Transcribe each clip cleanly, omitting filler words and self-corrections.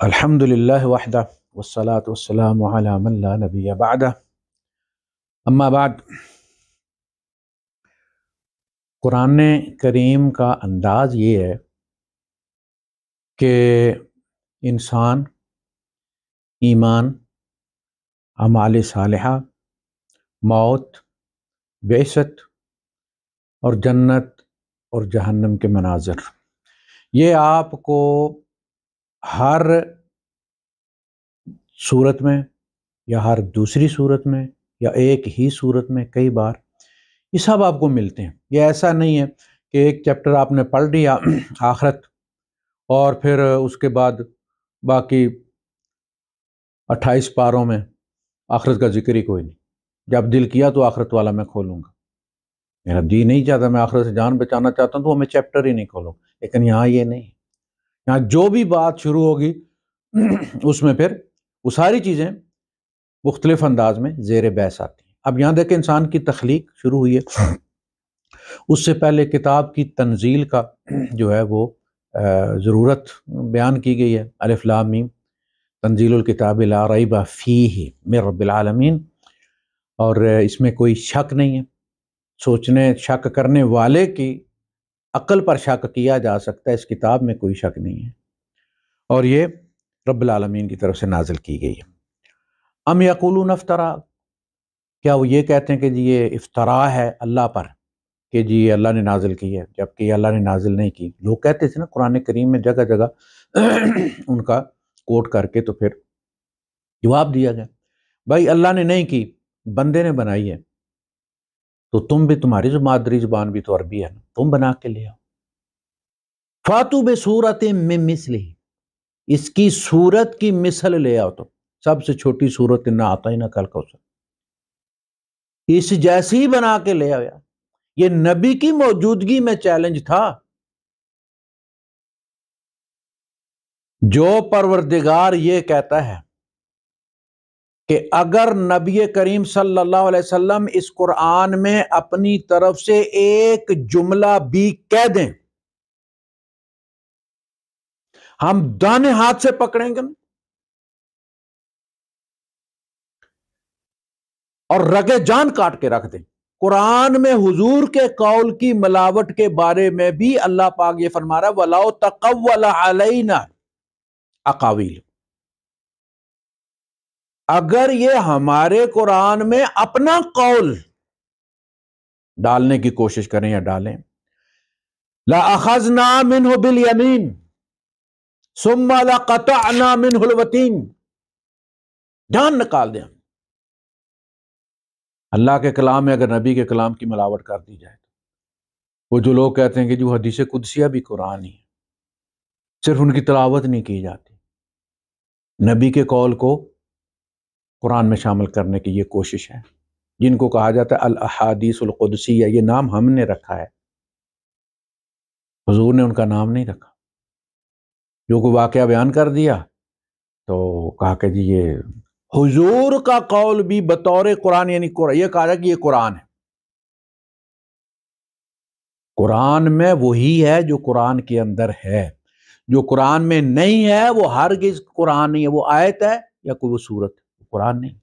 الحمد للہ وحدہ والصلاة والسلام علی من لا نبی بعدہ اما بعد۔ قرآن کریم کا انداز یہ ہے کہ انسان ایمان، اعمال صالحہ، موت، بعثت اور جنت اور جہنم کے مناظر، یہ آپ کو ہر صورت میں یا ہر دوسری صورت میں یا ایک ہی صورت میں کئی بار یہ سب آپ کو ملتے ہیں۔ یہ ایسا نہیں ہے کہ ایک چیپٹر آپ نے پڑھ لیا آخرت اور پھر اس کے بعد باقی 28 پاروں میں آخرت کا ذکر ہی کوئی نہیں۔ جب دل کیا تو آخرت والا میں کھولوں گا، میرا جی نہیں چاہتا، میں آخرت سے جان بچانا چاہتا ہوں تو میں چیپٹر ہی نہیں کھولوں۔ لیکن یہاں یہ نہیں، یہاں جو بھی بات شروع ہوگی اس میں پھر وہ ساری چیزیں مختلف انداز میں زیر بحث آتی ہیں۔ اب یہاں دیکھیں انسان کی تخلیق شروع ہوئی ہے، اس سے پہلے کتاب کی تنزیل کا جو ہے وہ ضرورت بیان کی گئی ہے۔ الف لام میم تنزیل الکتاب لا ریب فیہ من رب العالمین، اور اس میں کوئی شک نہیں ہے۔ سوچنے شک کرنے والے کی عقل پر شک کیا جا سکتا ہے، اس کتاب میں کوئی شک نہیں ہے، اور یہ رب العالمین کی طرف سے نازل کی گئی ہے۔ ام یقولون افترا، کیا وہ یہ کہتے ہیں کہ جی یہ افتراء ہے اللہ پر، کہ جی یہ اللہ نے نازل کی ہے، جبکہ یہ اللہ نے نازل نہیں کی۔ لوگ کہتے تھے نا قرآن کریم میں جگہ جگہ ان کا کوٹ کر کے تو پھر جواب دیا گیا، بھائی اللہ نے نہیں کی، بندے نے بنائی ہے، تو تم بھی، تمہاری جو مادری زبان بھی تو عربی ہے نا، تم بنا کے لے آؤ۔ فاتو بصورت من مثلہ، اس کی صورت کی مثل لے آؤ، تو سب سے چھوٹی صورت انا اعطیناک الکوثر، اس جیسی ہی بنا کے لے آیا۔ یہ نبی کی موجودگی میں چیلنج تھا۔ جو پروردگار یہ کہتا ہے کہ اگر نبی کریم صلی اللہ علیہ وسلم اس قرآن میں اپنی طرف سے ایک جملہ بھی کہہ دیں، ہم دانے ہاتھ سے پکڑیں گے اور رگے جان کاٹ کے رکھ دیں۔ قرآن میں حضور کے قول کی ملاوٹ کے بارے میں بھی اللہ پاک یہ فرما رہا ہے وَلَوْ تَقَوَّلَ عَلَيْنَا اقاویل، اگر یہ ہمارے قرآن میں اپنا قول ڈالنے کی کوشش کریں یا ڈالیں، لَأَخَذْنَا مِنْهُ بِالْيَمِينِ ثُمَّ لَقَطَعْنَا مِنْهُ الْوَتِينَ، جان نکال دیں۔ اللہ کے کلام میں اگر نبی کے کلام کی ملاوٹ کر دی جائے تو وہ جو لوگ کہتے ہیں کہ جو حدیث قدسیہ بھی قرآن ہی ہے، صرف ان کی تلاوت نہیں کی جاتی، نبی کے قول کو قرآن میں شامل کرنے کی یہ کوشش ہے، جن کو کہا جاتا ہے الاحادیث القدسیہ۔ یہ نام ہم نے رکھا ہے، حضور نے ان کا نام نہیں رکھا۔ جو کوئی واقعہ بیان کر دیا تو کہا کہ جی یہ حضور کا قول بھی بطور قرآن، یعنی یہ کہا جائے کہ یہ قرآن ہے۔ قرآن میں وہی ہے جو قرآن کے اندر ہے، جو قرآن میں نہیں ہے وہ ہرگز قرآن نہیں ہے، وہ آیت ہے یا کوئی وہ سورت، قرآن نہیں۔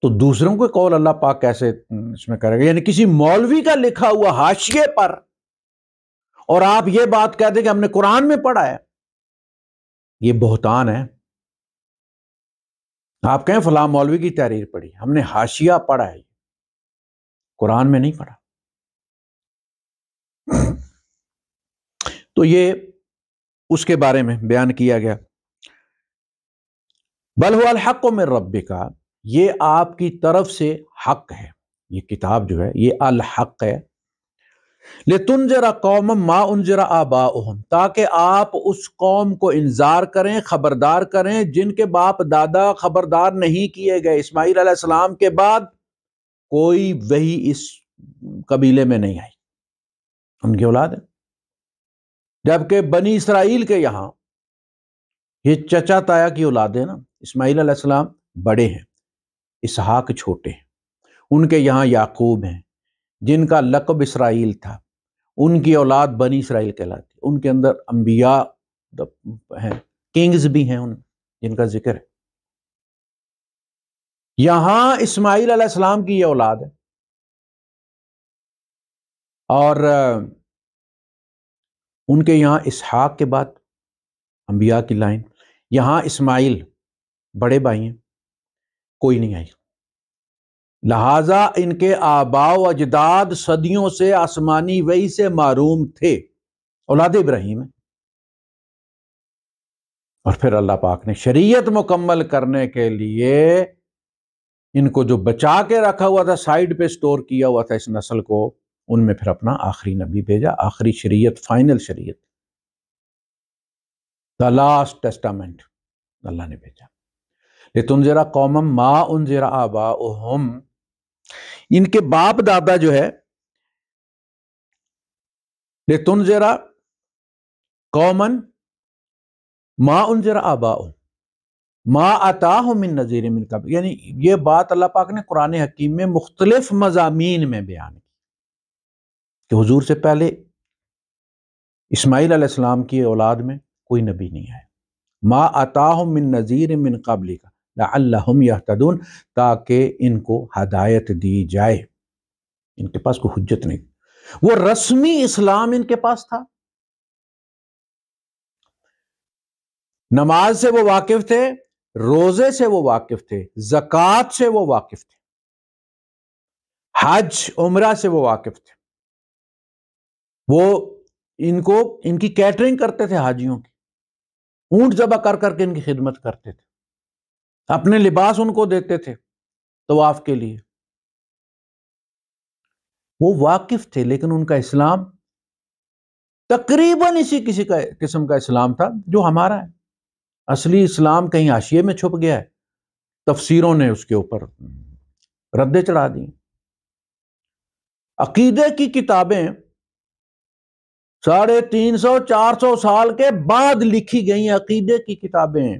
تو دوسروں کے قول اللہ پاک کیسے اس میں کرے گا؟ یعنی کسی مولوی کا لکھا ہوا حاشیے پر اور آپ یہ بات کہہ دیں کہ ہم نے قرآن میں پڑھا ہے، یہ بہتان ہے۔ آپ کہیں فلاں مولوی کی تحریر پڑھی، ہم نے حاشیہ پڑھا ہے، قرآن میں نہیں پڑھا۔ تو یہ اس کے بارے میں بیان کیا گیا۔ بل هو الحق من ربک، یہ آپ کی طرف سے حق ہے، یہ کتاب جو ہے یہ الحق ہے۔ لتنذر قوما ما انذر آباؤہم، تاکہ آپ اس قوم کو انذار کریں، خبردار کریں جن کے باپ دادا خبردار نہیں کیے گئے۔ اسماعیل علیہ السلام کے بعد کوئی وحی اس قبیلے میں نہیں آئی، ان کی اولاد ہے، جبکہ بنی اسرائیل کے یہاں یہ چچا تایا کی اولاد ہے نا۔ اسماعیل علیہ السلام بڑے ہیں، اسحاق چھوٹے ہیں، ان کے یہاں یعقوب ہیں جن کا لقب اسرائیل تھا، ان کی اولاد بنی اسرائیل کہلاتی۔ ان کے اندر انبیاء ہیں، کنگز بھی ہیں ان جن کا ذکر ہے. یہاں اسماعیل علیہ السلام کی یہ اولاد ہے، اور ان کے یہاں اسحاق کے بعد انبیاء کی لائن، یہاں اسماعیل بڑے بھائی ہیں، کوئی نہیں آئی. لہذا ان کے آباء و اجداد صدیوں سے آسمانی وحی سے محروم تھے، اولاد ابراہیم ہے. اور پھر اللہ پاک نے شریعت مکمل کرنے کے لیے ان کو جو بچا کے رکھا ہوا تھا، سائیڈ پہ سٹور کیا ہوا تھا اس نسل کو، ان میں پھر اپنا آخری نبی بھیجا، آخری شریعت، فائنل شریعت، دا لاسٹ ٹیسٹامنٹ اللہ نے بھیجا. لتنذر قوما ما انذر آباؤہم، ان کے باپ دادا جو ہے، لتنذر قوما ما انذر آباؤہم ما اتاہم من نذیر من قبل، یعنی یہ بات اللہ پاک نے قرآن حکیم میں مختلف مضامین میں بیان کی کہ حضور سے پہلے اسماعیل علیہ السلام کی اولاد میں کوئی نبی نہیں آیا. ما اتاہم من نذیر من قبل لعلہم یہتدون، تاکہ ان کو ہدایت دی جائے. ان کے پاس کوئی حجت نہیں، وہ رسمی اسلام ان کے پاس تھا. نماز سے وہ واقف تھے، روزے سے وہ واقف تھے، زکوٰۃ سے وہ واقف تھے، حج عمرہ سے وہ واقف تھے. وہ ان کی کیٹرنگ کرتے تھے، حاجیوں کی اونٹ ذبح کر کر کے ان کی خدمت کرتے تھے، اپنے لباس ان کو دیتے تھے طواف کے لیے. وہ واقف تھے، لیکن ان کا اسلام تقریباً اسی کسی کا قسم کا اسلام تھا جو ہمارا ہے. اصلی اسلام کہیں حاشیے میں چھپ گیا ہے، تفسیروں نے اس کے اوپر ردے چڑھا دی. عقیدے کی کتابیں 350 400 سال کے بعد لکھی گئی ہیں. عقیدے کی کتابیں،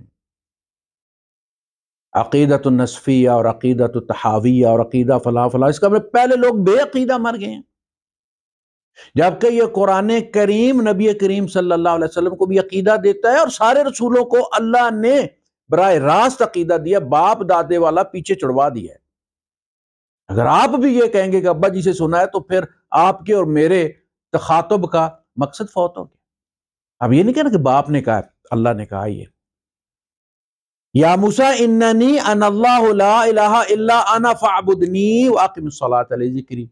عقیدۃ النصفیہ اور عقیدۃ الطحاویہ اور عقیدہ فلاں فلاں، اس کا پہلے لوگ بے عقیدہ مر گئے ہیں، جبکہ یہ قرآن کریم نبی کریم صلی اللہ علیہ وسلم کو بھی عقیدہ دیتا ہے، اور سارے رسولوں کو اللہ نے براہ راست عقیدہ دیا، باپ دادے والا پیچھے چڑھوا دیا ہے. اگر آپ بھی یہ کہیں گے کہ ابا جی سے سنا ہے، تو پھر آپ کے اور میرے تخاطب کا مقصد فوت ہو گیا. اب یہ نہیں کہنا کہ باپ نے کہا، اللہ نے کہا. یہ یا موسیٰ اننی انا اللہ لا الہ الا انا فاعبدنی واقم الصلاۃ لذکری.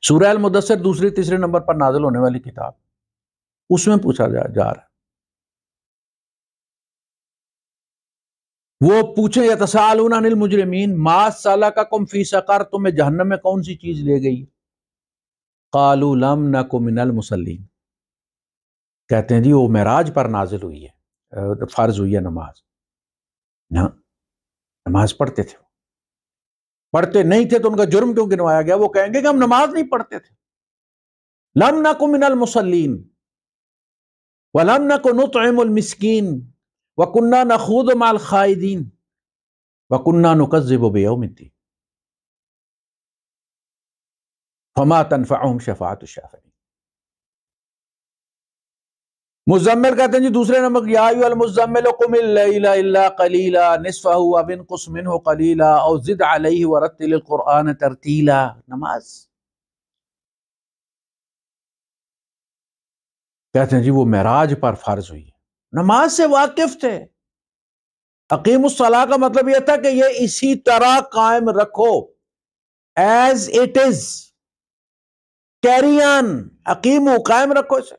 سورہ المدثر دوسرے تیسرے نمبر پر نازل ہونے والی کتاب، اس میں پوچھا جا رہا ہے. وہ پوچھیں یتساءلون عن المجرمین ما سلککم فی سقر، تمہیں جہنم میں کون سی چیز لے گئی؟ قالوا لم نک من المصلین، کہتے ہیں جی وہ معراج پر نازل ہوئی ہے، فرض ہوئی ہے نماز. نہ، نماز پڑھتے تھے. پڑھتے نہیں تھے تو ان کا جرم کیوں گنوایا گیا؟ وہ کہیں گے کہ ہم نماز نہیں پڑھتے تھے. لم نک من المصلین ولم نک نطعم المسکین وکننا نخوض مع الخائضین وکننا نکذب بیوم الدین فما تنفعهم شفاعۃ الشافعین. مزمل کہتے ہیں جی دوسرے نمبر، یا ایھا المزمل قم اللیل الا قلیلا نصفہ او انقص منہ قلیلا او زد علیہ ورتل القرآن ترتیلا. نماز کہتے ہیں جی وہ معراج پر فرض ہوئی ہے، نماز سے واقف تھے. اقیم الصلاۃ کا مطلب یہ تھا کہ یہ اسی طرح قائم رکھو، as it is, carry on, اقیمو، قائم رکھو اسے.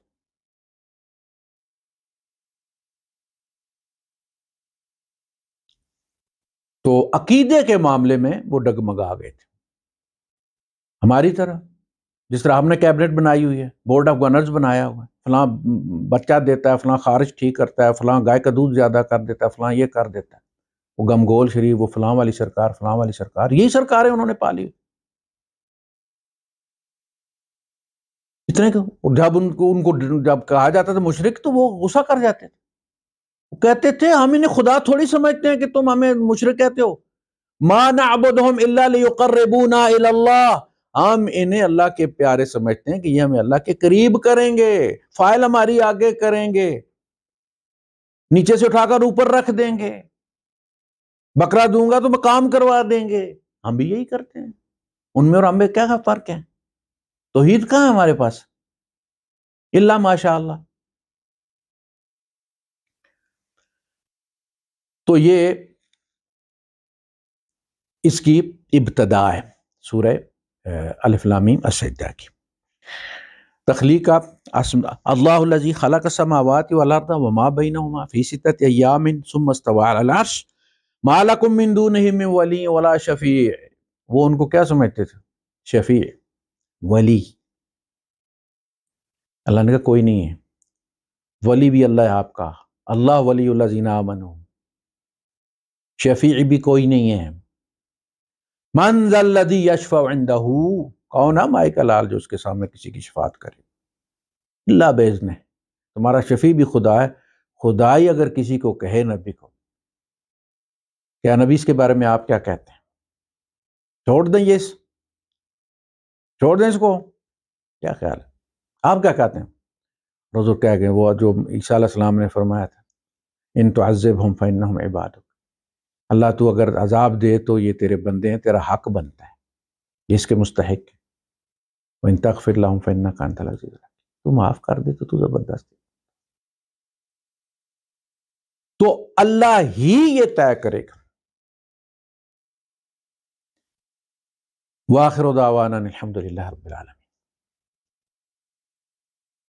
تو عقیدے کے معاملے میں وہ ڈگمگا گئے تھے، ہماری طرح. جس طرح ہم نے کیبنٹ بنائی ہوئی ہے، بورڈ آف گورنرز بنایا ہوا ہے، فلاں بچہ دیتا ہے، فلاں خارج ٹھیک کرتا ہے، فلاں گائے کا دودھ زیادہ کر دیتا ہے، فلاں یہ کر دیتا ہے، وہ گمگول شریف، وہ فلاں والی سرکار، فلاں والی سرکار، یہی سرکاریں انہوں نے پالی. اتنے جب ان کو جب کہا جاتا تھا مشرک تو وہ غصہ کر جاتے تھے. وہ کہتے تھے ہم انہیں خدا تھوڑی سمجھتے ہیں کہ تم ہمیں مشرک کہتے ہو. ما نعبدہم الا لیقربونا الی اللہ، ہم انہیں اللہ کے پیارے سمجھتے ہیں کہ یہ ہمیں اللہ کے قریب کریں گے، فائل ہماری آگے کریں گے، نیچے سے اٹھا کر اوپر رکھ دیں گے، بکرا دوں گا تو مقام کروا دیں گے۔ ہم بھی یہی کرتے ہیں، ان میں اور ہم میں کیا فرق ہے؟ توحید کہاں ہے ہمارے پاس؟ اللہ ماشاء اللہ۔ تو یہ اس کی ابتدا ہے سورہ الف لام میم السجدہ کی۔ تخلیق کا اللہ الذی خلق السماوات والارض وما بینہما فی ستۃ ایام ثم استوى علی العرش ما لکم من دونہ من ولی ولا شفیع۔ وہ ان کو کیا سمجھتے تھے؟ شفیع، ولی۔ اللہ نے کہا کوئی نہیں ہے، ولی بھی اللہ ہے آپ کا، اللہ ولی الذین آمنوا، شفیع بھی کوئی نہیں ہے۔ من ذا الذی یشفع عندہ، کون ہے مائک لال جو اس کے سامنے کسی کی شفاعت کرے؟ اللہ باذنہ۔ تمہارا شفیع بھی خدا ہے۔ خدائی اگر کسی کو کہے نبی کو، کیا نبی اس کے بارے میں آپ کیا کہتے ہیں؟ چھوڑ دیں یہ، چھوڑ دیں اس کو؟ کیا خیال ہے؟ آپ کیا کہتے ہیں؟ حضور کہہ گئے وہ جو عیسیٰ علیہ السلام نے فرمایا تھا، ان تعذبہم فانہم عبادک، اللہ تو اگر عذاب دے تو یہ تیرے بندے ہیں، تیرا حق بنتا ہے، یہ اس کے مستحق ہے۔ وَإِن تَغْفِرْ لَهُمْ فَإِنَّكَ أَنْتَ الْعَزِيزُ الْحَكِيمُ، تو معاف کر دے تو زبردست ہے۔ تو اللہ ہی یہ طے کرے گا۔ وآخر دعوانا الحمد للہ رب العالمین۔